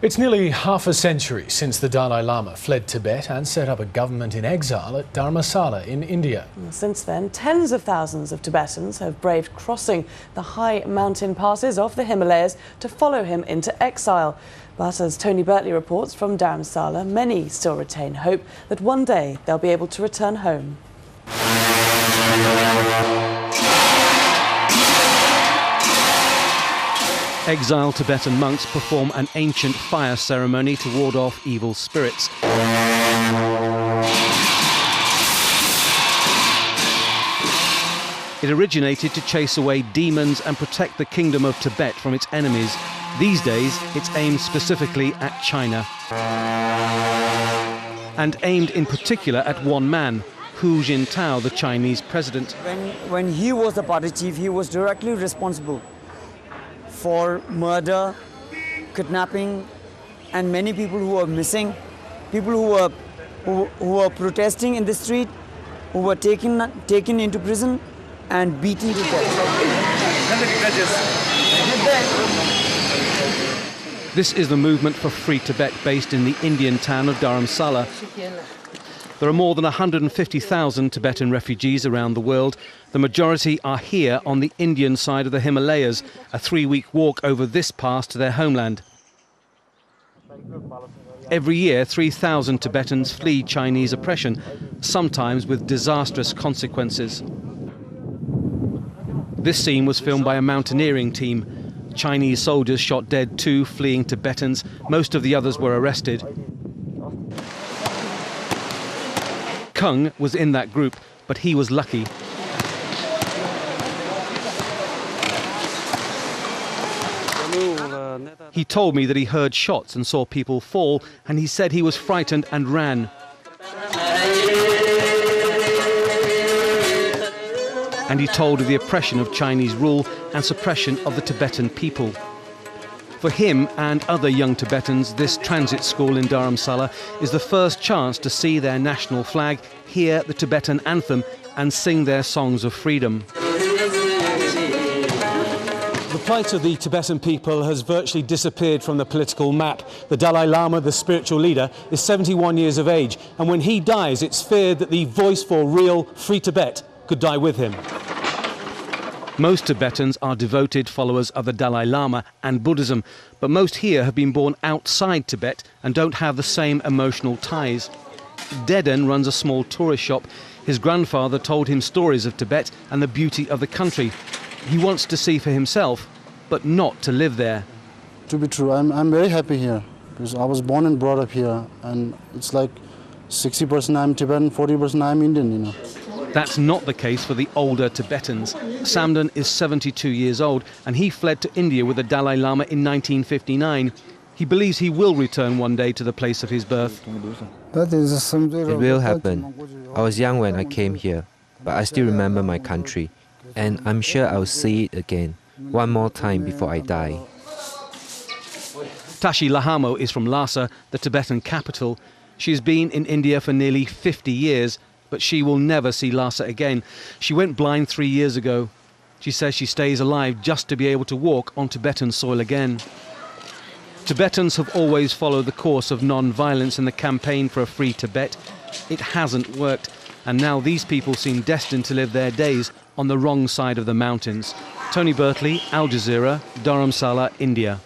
It's nearly half a century since the Dalai Lama fled Tibet and set up a government in exile at Dharamsala in India. Since then, tens of thousands of Tibetans have braved crossing the high mountain passes of the Himalayas to follow him into exile. But as Tony Birtley reports from Dharamsala, many still retain hope that one day they'll be able to return home. Exiled Tibetan monks perform an ancient fire ceremony to ward off evil spirits. It originated to chase away demons and protect the kingdom of Tibet from its enemies. These days, it's aimed specifically at China. And aimed in particular at one man, Hu Jintao, the Chinese president. When he was the party chief, he was directly responsible for murder, kidnapping, and many people who were missing, people who were protesting in the street, who were taken into prison and beaten to death. This is the movement for Free Tibet based in the Indian town of Dharamsala. There are more than 150,000 Tibetan refugees around the world. The majority are here on the Indian side of the Himalayas, a 3-week walk over this pass to their homeland. Every year, 3,000 Tibetans flee Chinese oppression, sometimes with disastrous consequences. This scene was filmed by a mountaineering team. Chinese soldiers shot dead 2 fleeing Tibetans. Most of the others were arrested. Kung was in that group, but he was lucky. He told me that he heard shots and saw people fall, and he said he was frightened and ran. And he told of the oppression of Chinese rule and suppression of the Tibetan people. For him and other young Tibetans, this transit school in Dharamsala is the first chance to see their national flag, hear the Tibetan anthem and sing their songs of freedom. The plight of the Tibetan people has virtually disappeared from the political map. The Dalai Lama, the spiritual leader, is 71 years of age, and when he dies, it's feared that the voice for real, free Tibet could die with him. Most Tibetans are devoted followers of the Dalai Lama and Buddhism, but most here have been born outside Tibet and don't have the same emotional ties. Deden runs a small tourist shop. His grandfather told him stories of Tibet and the beauty of the country. He wants to see for himself, but not to live there. To be true, I'm very happy here, because I was born and brought up here, and it's like 60% I'm Tibetan, 40% I'm Indian, you know. That's not the case for the older Tibetans. Samden is 72 years old, and he fled to India with the Dalai Lama in 1959. He believes he will return one day to the place of his birth. It will happen. I was young when I came here, but I still remember my country, and I'm sure I'll see it again, one more time before I die. Tashi Lahamo is from Lhasa, the Tibetan capital. She's been in India for nearly 50 years, but she will never see Lhasa again. She went blind 3 years ago. She says she stays alive just to be able to walk on Tibetan soil again. Tibetans have always followed the course of non-violence in the campaign for a free Tibet. It hasn't worked, and now these people seem destined to live their days on the wrong side of the mountains. Tony Birtley, Al Jazeera, Dharamsala, India.